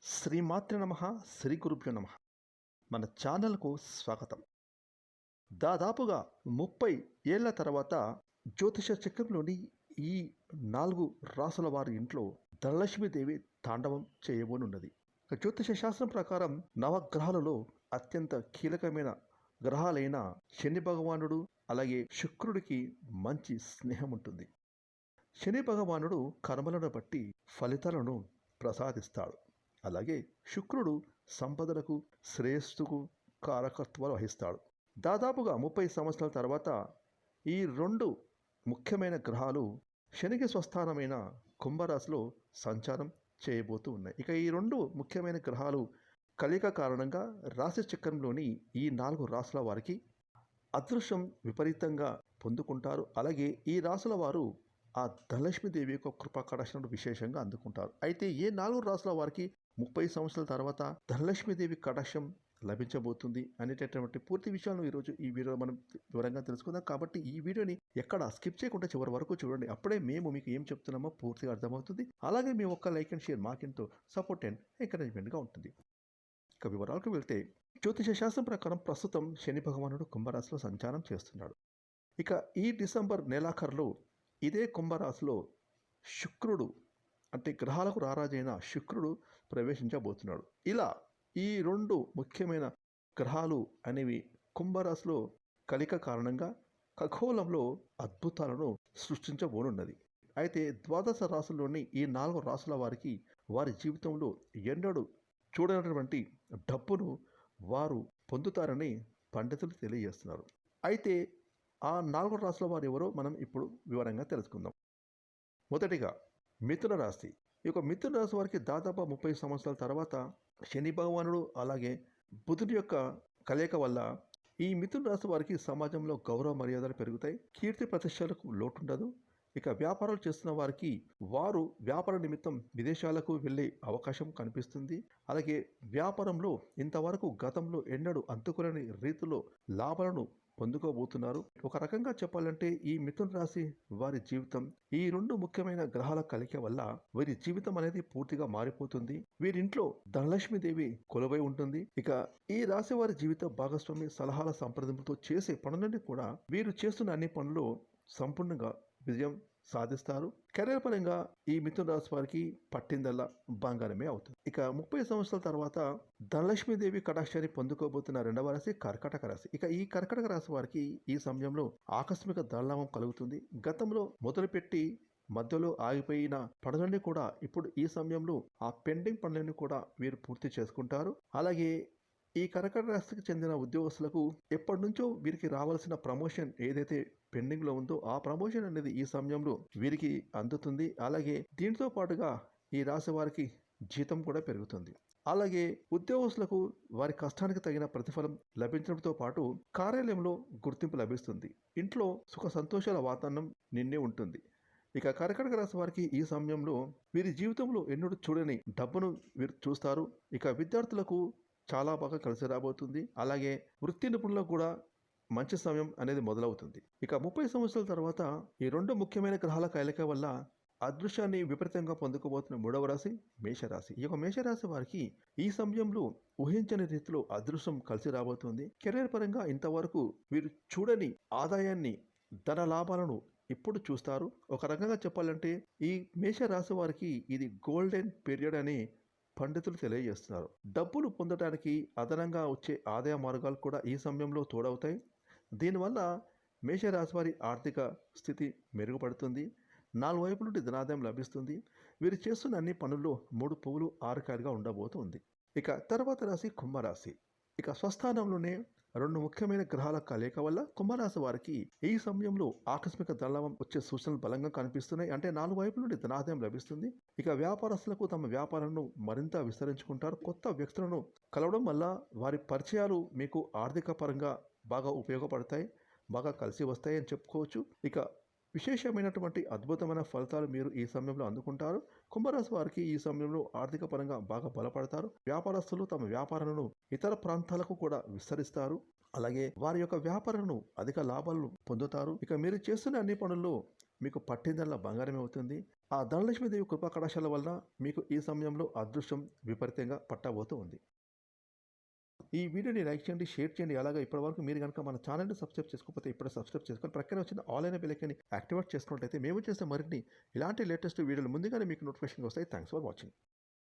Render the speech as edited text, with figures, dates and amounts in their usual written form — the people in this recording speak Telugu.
శ్రీమాత్రే నమః. శ్రీ గురుభ్యో నమః. మన ఛానల్కు స్వాగతం. దాదాపుగా 30 ఏళ్ల తర్వాత జ్యోతిష చక్రంలోని ఈ 4 రాసుల వారి ఇంట్లో ధనలక్ష్మీదేవి తాండవం చేయబోనున్నది. జ్యోతిష శాస్త్రం ప్రకారం నవగ్రహాలలో అత్యంత కీలకమైన గ్రహాలైన శని భగవానుడు అలాగే శుక్రుడికి మంచి స్నేహం ఉంటుంది. శని భగవానుడు కర్మలను బట్టి ఫలితాలను ప్రసాదిస్తాడు. అలాగే శుక్రుడు సంపదలకు శ్రేయస్సుకు కారకత్వాలు వహిస్తాడు. దాదాపుగా 30 సంవత్సరాల తర్వాత ఈ 2 ముఖ్యమైన గ్రహాలు శనికి స్వస్థానమైన కుంభరాశిలో సంచారం చేయబోతూ ఉన్నాయి. ఇక ఈ 2 ముఖ్యమైన గ్రహాలు కలయిక కారణంగా రాశి చక్రంలోని ఈ 4 రాశుల వారికి అదృష్టం విపరీతంగా పొందుకుంటారు. అలాగే ఈ రాశుల వారు ఆ ధనలక్ష్మీదేవి యొక్క కృపా కటాక్షాలను విశేషంగా అందుకుంటారు. అయితే ఏ 4 రాశుల వారికి 30 సంవత్సరాల తర్వాత ధనలక్ష్మీదేవి కటాక్షం లభించబోతుంది అనేటటువంటి పూర్తి విషయాలను ఈరోజు ఈ వీడియోలో మనం వివరంగా తెలుసుకుందాం. కాబట్టి ఈ వీడియోని ఎక్కడ స్కిప్ చేయకుండా చివరి వరకు చూడండి. అప్పుడే మేము మీకు ఏం చెప్తున్నామో పూర్తిగా అర్థమవుతుంది. అలాగే మీ ఒక్క లైక్ అండ్ షేర్ మాకెంతో సపోర్ట్ అండ్ ఎంకరేజ్మెంట్గా ఉంటుంది. ఇక వివరాలకు వెళ్తే జ్యోతిష శాస్త్రం ప్రకారం ప్రస్తుతం శని భగవానుడు కుంభరాశిలో సంచారం చేస్తున్నాడు. ఇక ఈ డిసెంబర్ నెలాఖరులో ఇదే కుంభరాశిలో శుక్రుడు అంటే గ్రహాలకు రారాజైన శుక్రుడు ప్రవేశించబోతున్నాడు. ఇలా ఈ 2 ముఖ్యమైన గ్రహాలు అనేవి కుంభరాశిలో కలయిక కారణంగా ఖగోళంలో అద్భుతాలను సృష్టించబోనున్నది. అయితే ద్వాదశ రాశుల్లోని ఈ 4 రాశుల వారికి వారి జీవితంలో ఎన్నడూ చూడనటువంటి డబ్బును వారు పొందుతారని పండితులు తెలియజేస్తున్నారు. అయితే ఆ 4 రాశుల వారు ఎవరో మనం ఇప్పుడు వివరంగా తెలుసుకుందాం. మొదటిగా మిథున రాశి. ఈ యొక్క మిథున రాశి వారికి దాదాపు 30 సంవత్సరాల తర్వాత శని భగవానుడు అలాగే బుధుడి యొక్క కలయిక వల్ల ఈ మిథున రాశి వారికి సమాజంలో గౌరవ మర్యాదలు పెరుగుతాయి. కీర్తి ప్రతిష్టలకు లోటుండదు. ఇక వ్యాపారాలు చేస్తున్న వారికి వారు వ్యాపార నిమిత్తం విదేశాలకు వెళ్ళే అవకాశం కనిపిస్తుంది. అలాగే వ్యాపారంలో ఇంతవరకు గతంలో ఎన్నడూ అందుకోలేని రీతిలో లాభాలను పొందుకోబోతున్నారు. ఒక రకంగా చెప్పాలంటే ఈ మిథున రాశి వారి జీవితం ఈ 2 ముఖ్యమైన గ్రహాల కలయిక వల్ల వీరి జీవితం అనేది పూర్తిగా మారిపోతుంది. వీరింట్లో ధనలక్ష్మీదేవి కొలువై ఉంటుంది. ఇక ఈ రాశి వారి జీవిత భాగస్వామి సలహాల సంప్రదింపులతో చేసే పనులన్నీ కూడా వీరు చేస్తున్న అన్ని పనులు సంపూర్ణంగా విజయం సాధిస్తారు. కెరీర్ పరంగా ఈ మిథున రాశి వారికి పట్టిందల్లా బంగారమే అవుతుంది. ఇక 30 సంవత్సరాల తర్వాత ధనలక్ష్మీదేవి కటాక్షాన్ని పొందుకోబోతున్న 2వ రాశి కర్కాటక రాశి. ఇక ఈ కర్కాటక రాశి వారికి ఈ సమయంలో ఆకస్మిక ధనలాభం కలుగుతుంది. గతంలో మొదలుపెట్టి మధ్యలో ఆగిపోయిన పనులన్నీ కూడా ఇప్పుడు ఈ సమయంలో ఆ పెండింగ్ పనులన్నీ కూడా వీరు పూర్తి చేసుకుంటారు. అలాగే ఈ కర్కాటక రాశికి చెందిన ఉద్యోగస్తులకు ఎప్పటి నుంచో వీరికి రావాల్సిన ప్రమోషన్ ఏదైతే పెండింగ్లో ఉందో ఆ ప్రమోషన్ అనేది ఈ సమయంలో వీరికి అందుతుంది. అలాగే దీంతో పాటుగా ఈ రాశి వారికి జీతం కూడా పెరుగుతుంది. అలాగే ఉద్యోగస్తులకు వారి కష్టానికి తగిన ప్రతిఫలం లభించడంతో పాటు కార్యాలయంలో గుర్తింపు లభిస్తుంది. ఇంట్లో సుఖ సంతోషాల వాతావరణం నిండి ఉంటుంది. ఇక కర్కాటక రాశి వారికి ఈ సమయంలో వీరి జీవితంలో ఎన్నడూ చూడని డబ్బును వీరు చూస్తారు. ఇక విద్యార్థులకు చాలా బాగా కలిసి రాబోతుంది. అలాగే వృత్తి నిపుణులకు కూడా మంచి సమయం అనేది మొదలవుతుంది. ఇక 30 సంవత్సరాల తర్వాత ఈ 2 ముఖ్యమైన గ్రహాల కలయిక వల్ల అదృష్టాన్ని విపరీతంగా పొందుకోబోతున్న 3వ రాశి మేషరాశి. ఈ యొక్క మేషరాశి వారికి ఈ సమయంలో ఊహించని రీతిలో అదృష్టం కలిసి రాబోతుంది. కెరీర్ పరంగా ఇంతవరకు వీరు చూడని ఆదాయాన్ని ధన లాభాలను ఇప్పుడు చూస్తారు. ఒక రకంగా చెప్పాలంటే ఈ మేషరాశి వారికి ఇది గోల్డెన్ పీరియడ్ అని పండితులు తెలియజేస్తున్నారు. డబ్బులు పొందడానికి అదనంగా వచ్చే ఆదాయ మార్గాలు కూడా ఈ సమయంలో తోడవుతాయి. దీనివల్ల మేషరాశి వారి ఆర్థిక స్థితి మెరుగుపడుతుంది. 4 వైపుల నుండి ధనాదాయం లభిస్తుంది. వీరు చేస్తున్న అన్ని పనుల్లో 3 పువ్వులు 6 కాయలుగా ఉండబోతుంది. ఇక తర్వాత రాశి కుంభరాశి. ఇక స్వస్థానంలోనే 2 ముఖ్యమైన గ్రహాల కలయిక వల్ల కుంభరాశి వారికి ఈ సమయంలో ఆకస్మిక ధనలాభం వచ్చే సూచనలు బలంగా కనిపిస్తున్నాయి. అంటే 4 వైపుల నుండి ధనాదాయం లభిస్తుంది. ఇక వ్యాపారస్తులకు తమ వ్యాపారాలను మరింత విస్తరించుకుంటారు. కొత్త వ్యక్తులను కలవడం వల్ల వారి పరిచయాలు మీకు ఆర్థిక పరంగా బాగా ఉపయోగపడతాయి, బాగా కలిసి వస్తాయి అని చెప్పుకోవచ్చు. ఇక విశేషమైనటువంటి అద్భుతమైన ఫలితాలు మీరు ఈ సమయంలో అందుకుంటారు. కుంభరాశి వారికి ఈ సమయంలో ఆర్థిక పరంగా బాగా బలపడతారు. వ్యాపారస్తులు తమ వ్యాపారాలను ఇతర ప్రాంతాలకు కూడా విస్తరిస్తారు. అలాగే వారి యొక్క వ్యాపారాలను అధిక లాభాలను పొందుతారు. ఇక మీరు చేస్తున్న అన్ని పనుల్లో మీకు పట్టిందల్లా బంగారమే అవుతుంది. ఆ ధనలక్ష్మీదేవి కృపా కటాక్షాల వలన మీకు ఈ సమయంలో అదృష్టం విపరీతంగా పట్టబోతూ ఉంది. ఈ వీడియోని లైక్ చేయండి, షేర్ చేయండి. అలాగే ఇప్పటివరకు మీరు గనుక మన ఛానల్‌ని సబ్స్క్రైబ్ చేసుకోకపోతే ఇప్పుడే సబ్స్క్రైబ్ చేసుకొని ప్రక్కనే వచ్చిన ఆల్ అయిన బెల్ ఐకాన్‌ని యాక్టివేట్ చేసుకున్నట్లయితే మేము చేసే మరిన్ని ఇలాంటి లేటెస్ట్ వీడియోలు ముందుగానే మీకు నోటిఫికేషన్‌గా వస్తాయి. Thanks for watching.